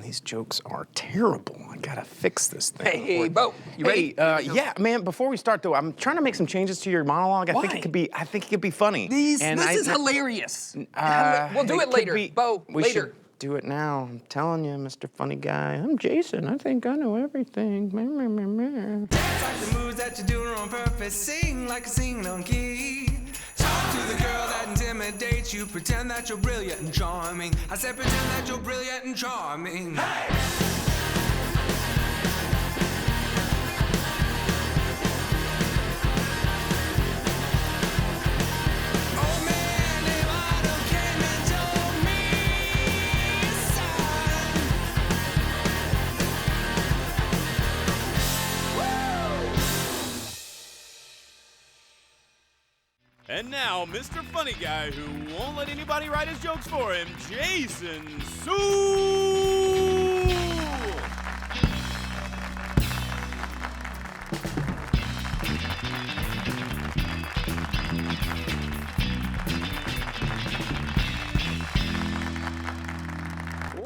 these jokes are terrible. I gotta fix this thing. Hey, Bo, you ready? Yeah, man. Before we start, though, I'm trying to make some changes to your monologue. Why? I think it could be funny. This is hilarious. We'll do it later, Bo. We later. should do it now. I'm telling you, Mr. Funny Guy. I'm Jason. I think I know everything. Dance like the moves that you're doing on purpose. Sing like a singing on key. Talk to the girl that intimidates you. Pretend that you're brilliant and charming. I said pretend that you're brilliant and charming. Hey! And now, Mr. Funny Guy, who won't let anybody write his jokes for him, Jason Suel!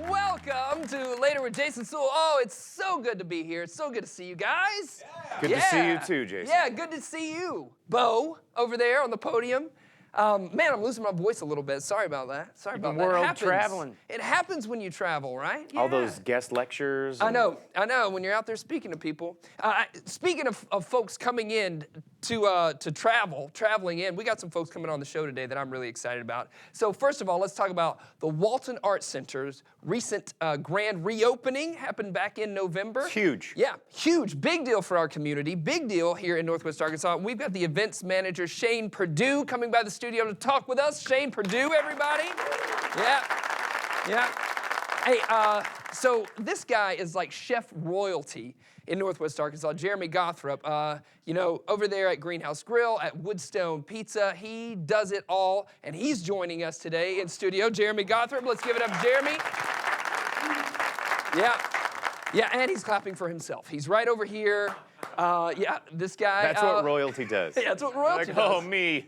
Welcome to Later with Jason Suel. Oh, it's so good to be here. It's so good to see you guys. Good to see you too, Jason. Yeah, good to see you. Bo, over there on the podium. Man, I'm losing my voice a little bit. Sorry about that. Sorry about that. World traveling. It happens when you travel, right? Yeah. All those guest lectures. I know. When you're out there speaking to people. Speaking of folks coming in to traveling in, we got some folks coming on the show today that I'm really excited about. So first of all, let's talk about the Walton Art Center's recent grand reopening. Happened back in November. It's huge. Yeah, huge. Big deal for our community. Big deal here in Northwest Arkansas. We've got the events manager, Shayne Purdue, coming by the studio to talk with us. Shayne Purdue, everybody. Yeah. Hey, so this guy is like chef royalty in Northwest Arkansas, Jerrmy Gawthrop. Over there at Greenhouse Grill, at Woodstone Pizza, he does it all, and he's joining us today in studio. Jerrmy Gawthrop, let's give it up, Jerrmy. Yeah, and he's clapping for himself. He's right over here. This guy. That's what royalty does. Yeah, that's what royalty does. Oh, me.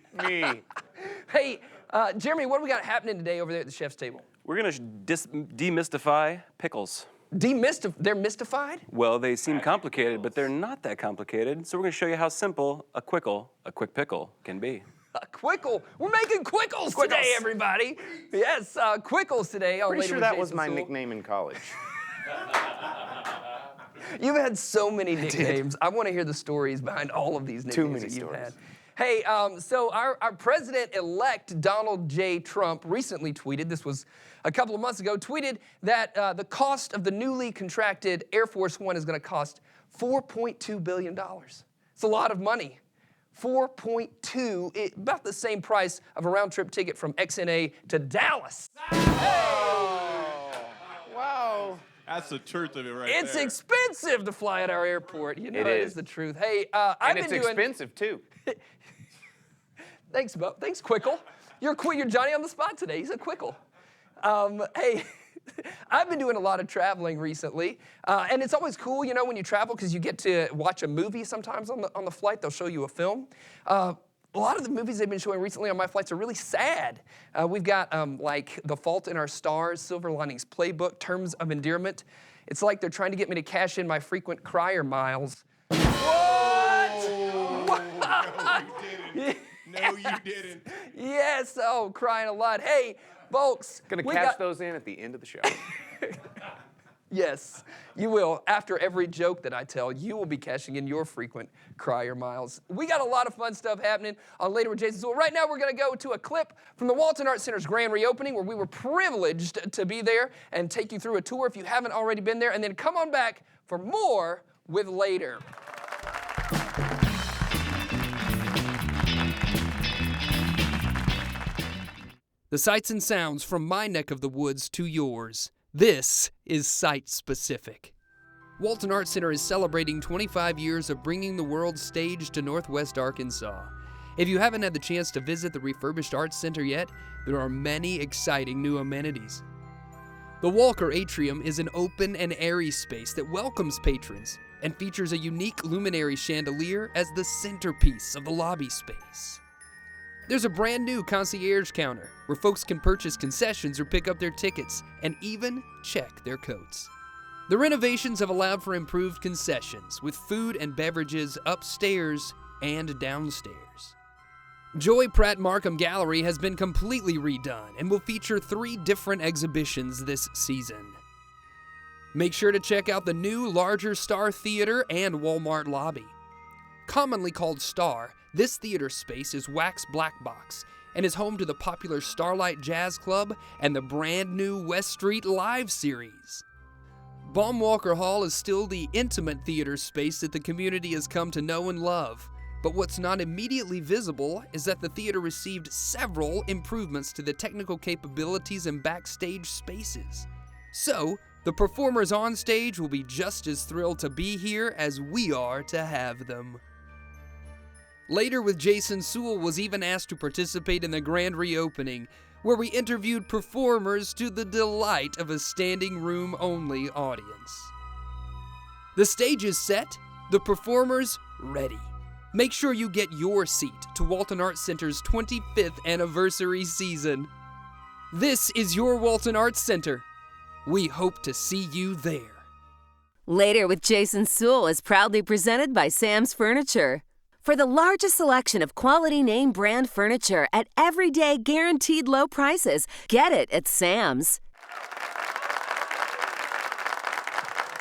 Hey, Jerrmy, what do we got happening today over there at the chef's table? We're gonna demystify pickles. They're mystified? Well, they seem complicated, but they're not that complicated. So we're gonna show you how simple a quick pickle can be. A quickle. We're making quickles today, everybody. Yes, quickles today. Pretty sure that was my nickname in college. You've had so many nicknames. I want to hear the stories behind all of these nicknames. Too many that you've stories. had. Hey, so our president-elect, Donald J. Trump, recently tweeted, this was a couple of months ago, tweeted that the cost of the newly contracted Air Force One is going to cost $4.2 billion. It's a lot of money. 4.2, about the same price of a round-trip ticket from XNA to Dallas. Wow. That's the truth of it right It's expensive to fly at our airport. You know, It it is. is the truth. Hey, And it's expensive, too. Thanks, Bo. Thanks, Quickle. You're Johnny on the spot today. He's a Quickle. Hey, I've been doing a lot of traveling recently, and it's always cool, when you travel because you get to watch a movie sometimes on the flight. They'll show you a film. A lot of the movies they've been showing recently on my flights are really sad. We've got like The Fault in Our Stars, Silver Linings Playbook, Terms of Endearment. It's like they're trying to get me to cash in my frequent crier miles. What? No, you didn't. Yes, crying a lot. Hey, folks. Gonna cash those in at the end of the show. Yes, you will. After every joke that I tell, you will be cashing in your frequent crier miles. We got a lot of fun stuff happening on Later with Jason Suel. Right now, we're going to go to a clip from the Walton Art Center's grand reopening where we were privileged to be there and take you through a tour if you haven't already been there, and then come on back for more with Later. The sights and sounds from my neck of the woods to yours. This is site-specific. Walton Art Center is celebrating 25 years of bringing the world stage to Northwest Arkansas. If you haven't had the chance to visit the refurbished Arts Center yet, there are many exciting new amenities. The Walker Atrium is an open and airy space that welcomes patrons and features a unique luminary chandelier as the centerpiece of the lobby space. There's a brand new concierge counter where folks can purchase concessions or pick up their tickets and even check their coats. The renovations have allowed for improved concessions, with food and beverages upstairs and downstairs. Joy Pratt Markham Gallery has been completely redone and will feature 3 different exhibitions this season. Make sure to check out the new, larger Star Theater and Walmart lobby. Commonly called Star, this theater space is wax black box and is home to the popular Starlight Jazz Club and the brand new West Street Live series. Baumwalker Hall is still the intimate theater space that the community has come to know and love. But what's not immediately visible is that the theater received several improvements to the technical capabilities and backstage spaces. So, the performers on stage will be just as thrilled to be here as we are to have them. Later with Jason, Suel was even asked to participate in the grand reopening, where we interviewed performers to the delight of a standing room only audience. The stage is set, the performers ready. Make sure you get your seat to Walton Arts Center's 25th anniversary season. This is your Walton Arts Center. We hope to see you there. Later with Jason Suel is proudly presented by Sam's Furniture. For the largest selection of quality name brand furniture at everyday guaranteed low prices, get it at Sam's.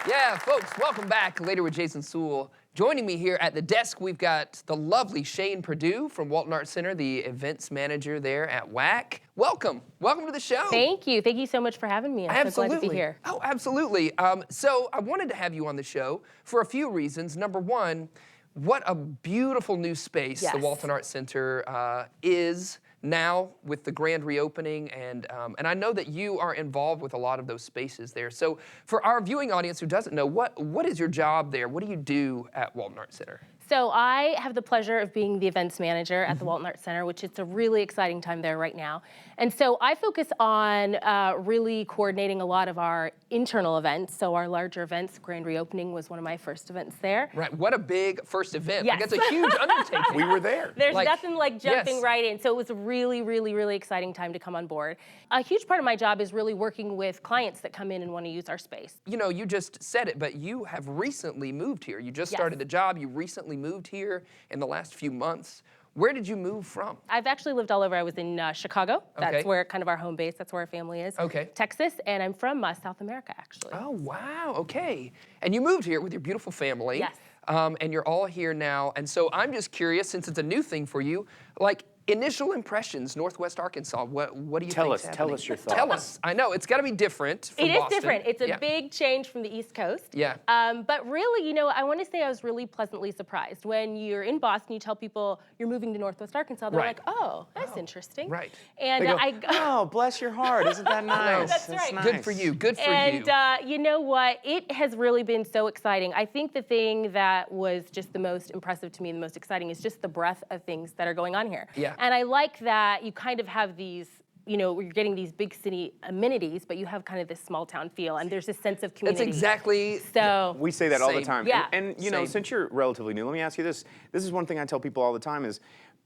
Yeah, folks, welcome back. Later with Jason Suel. Joining me here at the desk, we've got the lovely Shayne Purdue from Walton Arts Center, the events manager there at WAC. Welcome. Welcome to the show. Thank you. Thank you so much for having me. I'm so glad to be here. Oh, absolutely. So I wanted to have you on the show for a few reasons. Number one, what a beautiful new space the Walton Arts Center is now with the grand reopening, and I know that you are involved with a lot of those spaces there. So for our viewing audience who doesn't know, what is your job there? What do you do at Walton Arts Center? So I have the pleasure of being the events manager at the Walton Arts Center, which is a really exciting time there right now. And so I focus on really coordinating a lot of our internal events. So our larger events, grand reopening was one of my first events there. Right, what a big first event. Yes. Like, it's a huge undertaking. We were there. There's nothing like jumping yes. right in. So it was a really, really, really exciting time to come on board. A huge part of my job is really working with clients that come in and want to use our space. You know, you just said it, but you have recently moved here. You just started the job. You recently moved here in the last few months. Where did you move from? I've actually lived all over. I was in Chicago. That's where kind of our home base. That's where our family is. Okay. Texas, and I'm from South America, actually. Oh, wow. Okay. And you moved here with your beautiful family. Yes. And you're all here now. And so I'm just curious, since it's a new thing for you, like, initial impressions, Northwest Arkansas, what do you think is happening? Tell us your thoughts. Tell us. I know, it's got to be different from It is Boston. different. It's a big change from the East Coast. Yeah. But really, you know, I want to say I was really pleasantly surprised. When you're in Boston, you tell people you're moving to Northwest Arkansas, they're Right. like, oh, that's interesting. Right. And They go, oh, bless your heart. Isn't that nice? That's right. nice. Good for you. Good for And you. you know what? It has really been so exciting. I think the thing that was just the most impressive to me, the most exciting, is just the breadth of things that are going on here. Yeah. And I like that you kind of have these, you know, you're getting these big city amenities, but you have kind of this small town feel, and there's this sense of community. That's exactly. So We say that all the Same. time. Yeah. And you know, Same. since you're relatively new, let me ask you this. This is one thing I tell people all the time is,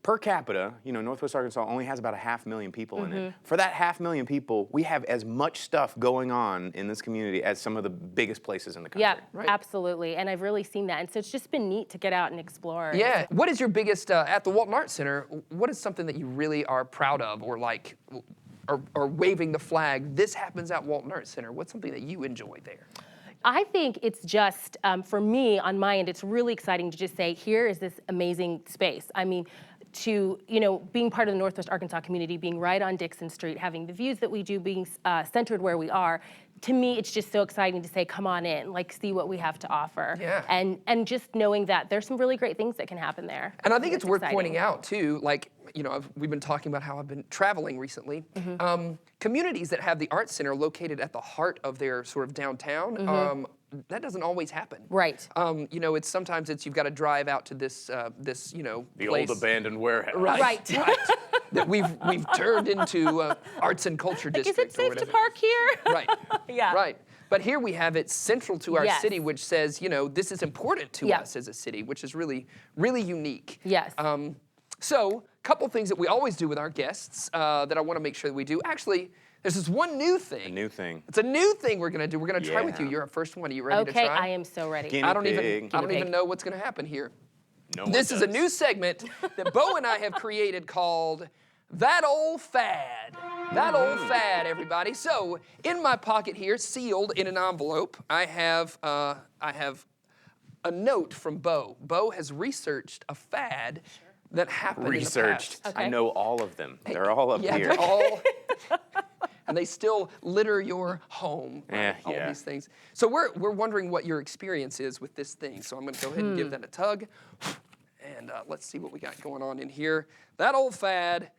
per capita, you know, Northwest Arkansas only has about 500,000 people in it. For that 500,000 people, we have as much stuff going on in this community as some of the biggest places in the country. yeah, Right. absolutely. And I've really seen that. And so it's just been neat to get out and explore. Yeah. What is your biggest, at the Walton Arts Center, what is something that you really are proud of, or like, or waving the flag, this happens at Walton Arts Center? What's something that you enjoy there? I think it's just, for me, on my end, it's really exciting to just say, here is this amazing space. I mean, to, you know, being part of the Northwest Arkansas community, being right on Dixon Street, having the views that we do, being centered where we are, to me, it's just so exciting to say, come on in, like, see what we have to offer. Yeah. And just knowing that there's some really great things that can happen there. And I think it's worth exciting. pointing out, too, like, you know, we've been talking about how I've been traveling recently. Communities that have the Arts Center located at the heart of their sort of downtown, that doesn't always happen. Right. You know, sometimes you've got to drive out to this, you know, The place. old abandoned warehouse. Right. Right. That we've turned into arts and culture Is district. it safe to park here? Right. Yeah. Right. But here we have it central to our Yes. city, which says, you know, this is important to Yeah. us as a city, which is really, really unique. Yes. So, a couple things that we always do with our guests that I want to make sure that we do. Actually, This is one new thing. A new thing. It's a new thing we're gonna do. We're gonna try with you. Yeah. You're our first one. Are you ready to Okay, try? I am so ready. Guinea I don't pig. even know what's gonna happen here. No one This is a does. new segment that Bo and I have created called That Old Fad. That Old Fad, everybody. So in my pocket here, sealed in an envelope, I have a note from Bo. Bo has researched a fad that happened Researched. in the past. I know all of them. They're all up Yeah, here. they're all, and they still litter your home. Yeah, all of yeah. these things. So we're wondering what your experience is with this thing. So I'm going to go ahead and give that a tug, and let's see what we got going on in here. That old fad.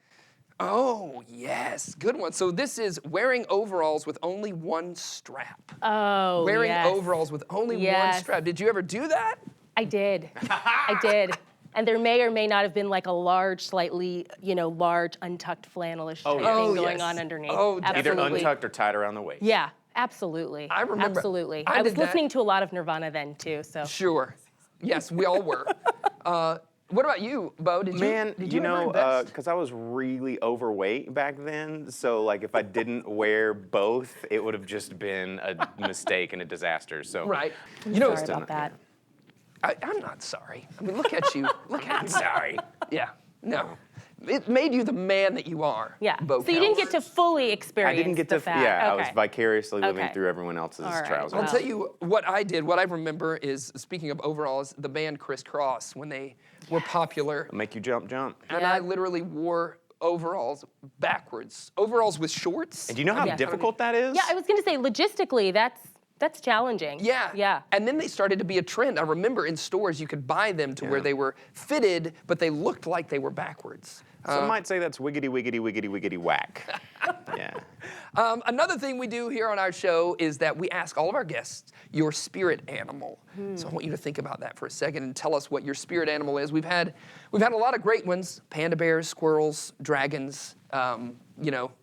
Oh yes, good one. So this is wearing overalls with only one strap. Oh, Wearing yes. overalls with only one Yes. strap. Did you ever do that? I did. I did. And there may or may not have been like a large, slightly, large untucked flannelish type yeah. thing Oh, going yes. on underneath. Oh, Either Absolutely. untucked or tied around the waist. Yeah, absolutely. I remember- Absolutely. I I was did that. listening to a lot of Nirvana then too, so. Sure. Yes, we all were. What about you, Bo? Did Man, you you ever know, invest? because I was really overweight back then, so like if I didn't wear both, it would have just been a mistake and a disaster. So Right. You know, Sorry about that. I'm not sorry. I mean, look at you. Look at you. Sorry. Yeah. No. It made you the man that you are. Yeah. Bo So you didn't get Kells. to fully I experience didn't get the to. fad. Yeah, I Okay. was vicariously living Okay. through everyone else's All right. trials. I'll Wow. tell you what I did. What I remember is, speaking of overalls, the band Criss Cross, when they were popular. Make you jump. And Yeah. I literally wore overalls backwards. Overalls with shorts. And do you know how Yeah. difficult that is? Yeah, I was gonna say logistically, that's challenging. Yeah. Yeah. And then they started to be a trend. I remember in stores you could buy them to where they were fitted, but they looked like they were backwards. Some might say that's wiggity, wiggity, wiggity, wiggity, whack. Yeah. Another thing we do here on our show is that we ask all of our guests your spirit animal. So I want you to think about that for a second and tell us what your spirit animal is. We've had a lot of great ones: panda bears, squirrels, dragons. A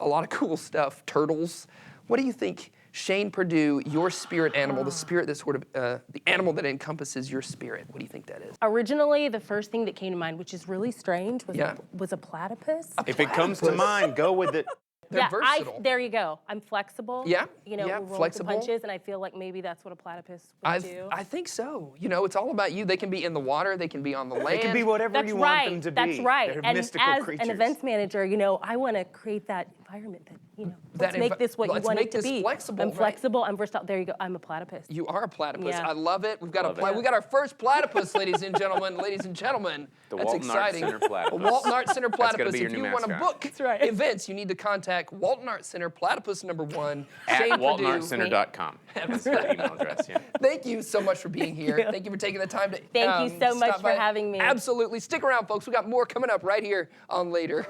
lot of cool stuff. Turtles. What do you think, Shayne Purdue, your spirit animal, the spirit that sort of the animal that encompasses your spirit? What do you think that is? Originally, the first thing that came to mind, which is really strange, was, Yeah. was a platypus. If it comes to mind, go with it. They're versatile. there you go. I'm flexible. Yeah, You yeah, we'll roll with flexible. the punches, and I feel like maybe that's what a platypus would do. I think so. It's all about you. They can be in the water. They can be on the land. It can be whatever That's you right. want them to be. That's right. They're And mystical as creatures. an events manager, I want to create that environment that, let's That make this what you let's want make it to this be. flexible, I'm right. flexible. I'm versatile. There you go. I'm a platypus. You are a platypus. Yeah. I love it. We've got Love it. we got our first platypus, ladies and gentlemen. Ladies and gentlemen, The that's Walton Arts exciting. Center platypus. The Walton Arts Center That's gotta platypus. be your If new you want to mascot. book right. events, you need to contact Walton Arts Center platypus #1, At Shayne Purdue. WaltonArtCenter.com. That's the email address. Yeah. Thank you so much for being here. Thank you for taking the time to Thank you so much stop for by. having me. Absolutely. Stick around, folks. We got more coming up right here on Later.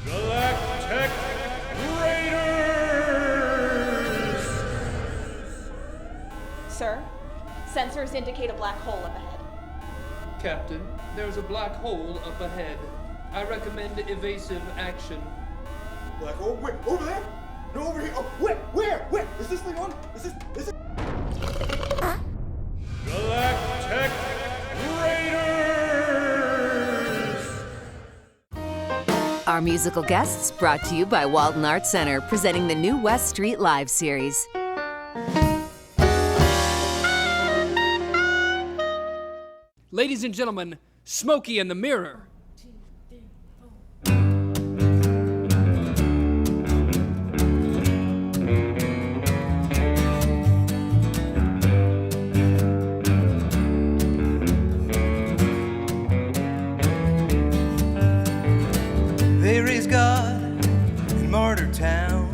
Galactic Raiders! Sir, sensors indicate a black hole up ahead. Captain, there's a black hole up ahead. I recommend evasive action. Like, oh, wait, over there? No, over here. Oh, where? Is this thing on? Is it? Galactic Raiders! Our musical guests brought to you by Walton Arts Center, presenting the new West Street Live series. Ladies and gentlemen, Smokey and the Mirror. They raised God in Martyr Town.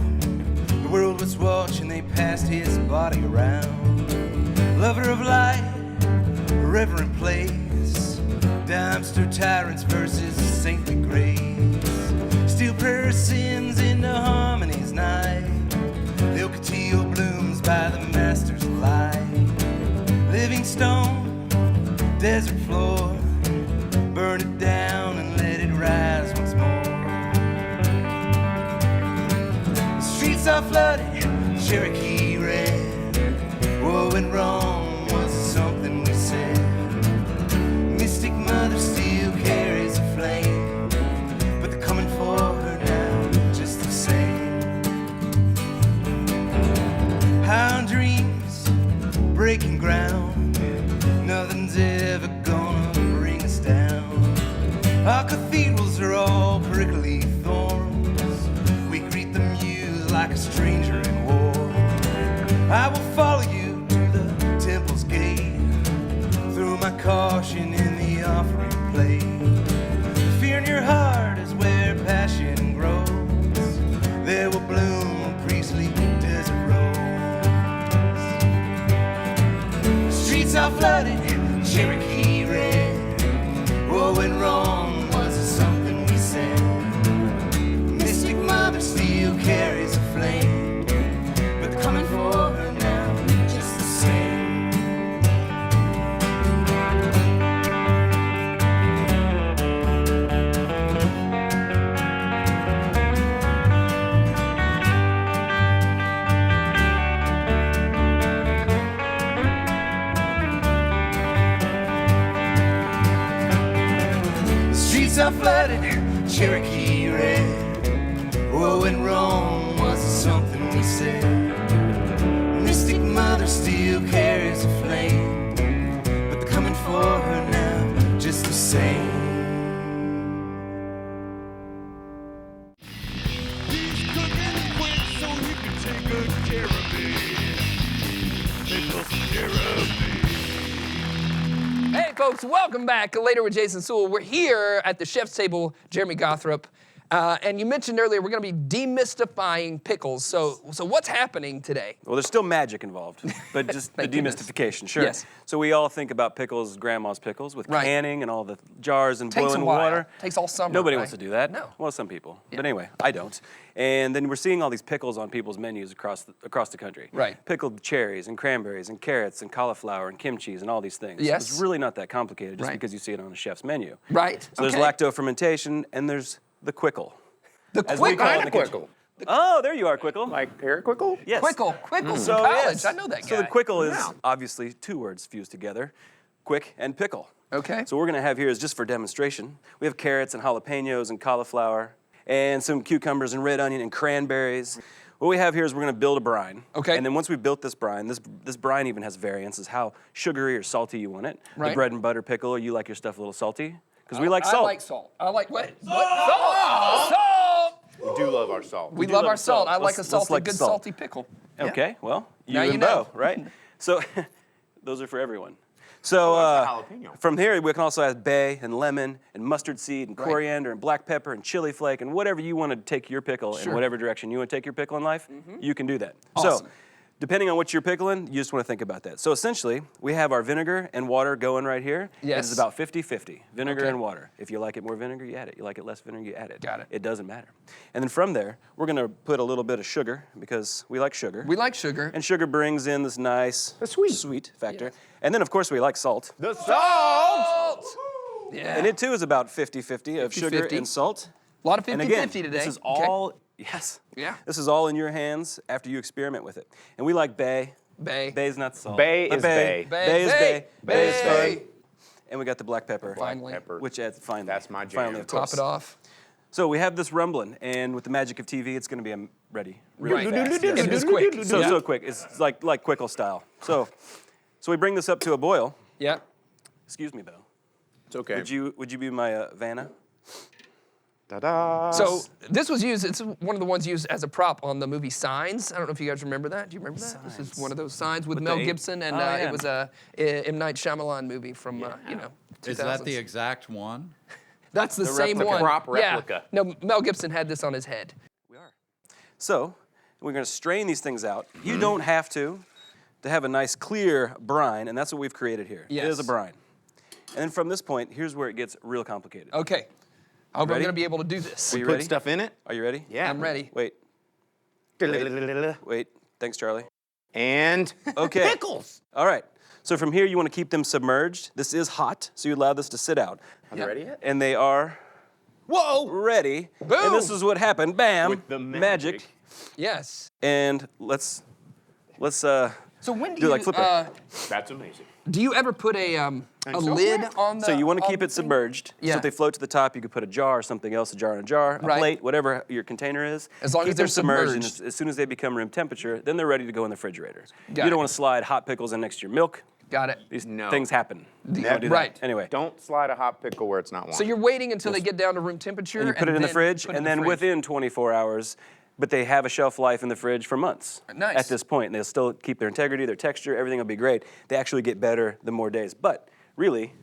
The world was watching, they passed his body around. Lover of light, reverent place. Dumpster tyrants versus saintly grace. Steel prayer sins into harmony's night. The Ocotillo blooms by the master's light. Living stone, desert floor. Burn it down and let it rise once more. The streets are flooded, Cherokee red. What went wrong was something we said. Mystic mother still carries a flame. like a stranger in war. I will follow you to the temple's gate, throw my caution in the offering plate. Fear in your heart is where passion grows. There will bloom priestly desert rose. Streets are flooded, Cherokee red. What went wrong? Was it something we said? Mystic mother still carries a flame, but they're coming for her now, just the same. Streets are flooded, Cherokee red. What went wrong? Was it something we said? Mystic mother still carries a flame, but they're coming for her now, just the same. He's cooking quick so he can take good care of me. Pickles Jerrmy. Hey, folks, welcome back. Later with Jason Suel. We're here at the chef's table, Jerrmy Gawthrop. And you mentioned earlier we're going to be demystifying pickles. So what's happening today? Well, there's still magic involved, but just the demystification, sure. Yes. So we all think about pickles, grandma's pickles, with Right. canning and all the jars and Takes a boiling while. water. Takes all summer, Nobody right? wants to do that. No. Well, some people. But anyway, I don't. And then we're seeing all these pickles on people's menus across the country. Right. Pickled cherries and cranberries and carrots and cauliflower and kimchi and all these things. Yes. It's really not that complicated just Right. because you see it on a chef's menu. Right. So there's lacto fermentation and there's the quickle. The As we call it in the kitchen. Quickle. Oh, there you are, Quickle. Like Eric Quickle? Yes. Quickle from So, college. yes. I know that guy. So the quickle is Yeah. obviously two words fused together, quick and pickle. Okay. So what we're gonna have here is just for demonstration. We have carrots and jalapenos and cauliflower and some cucumbers and red onion and cranberries. What we have here is we're gonna build a brine. Okay. And then once we built this brine brine even has variances, how sugary or salty you want it. Right. The bread and butter pickle, or you like your stuff a little salty? Because we like salt. I like salt. I like what? Salt! Salt! We do love our salt. We do love love our salt. salt. I like Let's- a let's salty, like good salt. salty pickle. Okay, well, you Now and you know. Bo, right? So those are for everyone. So jalapeno? from here, we can also add bay and lemon and mustard seed and coriander and black pepper and chili flake and whatever you want to take your pickle in whatever direction you want to take your pickle in life, you can do that. Awesome. So depending on what you're pickling, you just want to think about that. So essentially, we have our vinegar and water going right here. Yes. It is about 50-50, vinegar Okay. and water. If you like it more vinegar, you add it. You like it less vinegar, you add it. Got it. It doesn't matter. And then from there, we're going to put a little bit of sugar because we like sugar. We like sugar. And sugar brings in this nice sweet factor. Yes. And then, of course, we like salt. The salt! Yeah. And it, too, is about 50-50 of sugar 50-50. and salt. A lot of 50-50 And again, today. this is Okay. all, yes. Yeah. This is all in your hands after you experiment with it. And we like bay. Bay. Bay's not salt. Bay But is bay. Bay is bay. Bay is Bay. fun. And we got the black pepper. Finally. Pepper. Which adds finally. That's my jam. Finally, of Top course. it off. So we have this rumbling, and with the magic of TV, it's going to be ready really Right. fast. It is quick. So quick. It's like Quickle style. So we bring this up to a boil. Yeah. Excuse me, Bo. It's okay. Would you be my Vanna? Ta-da! So this was used, it's one of the ones used as a prop on the movie Signs. I don't know if you guys remember that. Do you remember that? This is one of those Signs with Mel the- Gibson, and Oh, yeah. it was a M. Night Shyamalan movie from, 2000s. Is that the exact one? That's the same replica. one. Prop Yeah. replica. No, Mel Gibson had this on his head. We are. So we're going to strain these things out. You don't have to have a nice clear brine, and that's what we've created here. It is a Yes. brine. And then from this point, here's where it gets real complicated. Okay. I hope I'm Ready? going to be able to do this. Are you Put ready? stuff in it? Are you ready? Yeah. I'm ready. Wait. Wait. Thanks, Charlie. And Okay. pickles. All right. So from here, you want to keep them submerged. This is hot, so you allow this to sit out. Are they ready yet? And they are ready. Boom. And this is what happened. Bam. With the magic. Yes. And let's So when do Do you, like flip it. That's amazing. do you ever put a lid on the So you want to on keep the it thing? submerged. Yeah. So if they float to the top, you could put a jar or something else, a jar in a jar, a Right. plate, whatever your container is. As long keep as they're them submerged. And submerged. as soon as they become room temperature, then they're ready to go in the refrigerator. Got you it. don't want to slide hot pickles in next to your milk. Got it. These No. things happen. You don't do that. right. Anyway. Don't slide a hot pickle where it's not wanted. So you're waiting until they get down to room temperature, And you put it in the fridge, put and in the then fridge. within 24 hours, but they have a shelf life in the fridge for months. Nice. At this point, and they'll still keep their integrity, their texture, everything will be great. They actually get better the more days. But really,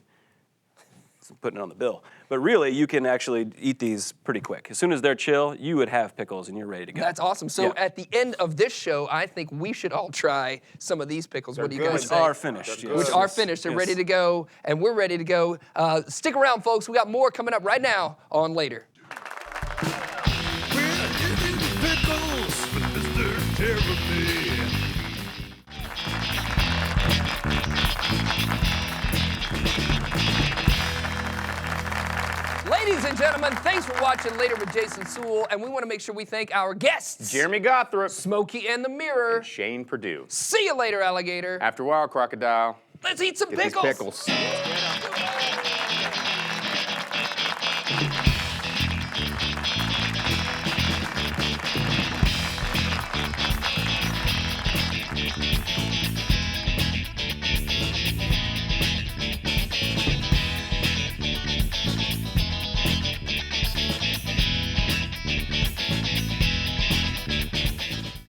I'm putting it on the bill, but really you can actually eat these pretty quick. As soon as they're chill, you would have pickles and you're ready to go. That's awesome. So Yeah. at the end of this show, I think we should all try some of these pickles. What do you guys Which say? are finished. Yes. Which are finished. They're ready to go, and we're ready to go. Stick around, folks. We got more coming up right now on Later. We're eating pickles with Mr. Jerrmy. Ladies and gentlemen, thanks for watching Later with Jason Suel, and we want to make sure we thank our guests. Jerrmy Gawthrop. Smokey and the Mirror. Shayne Purdue. See you later, alligator. After a while, crocodile. Let's eat some Get these pickles. pickles.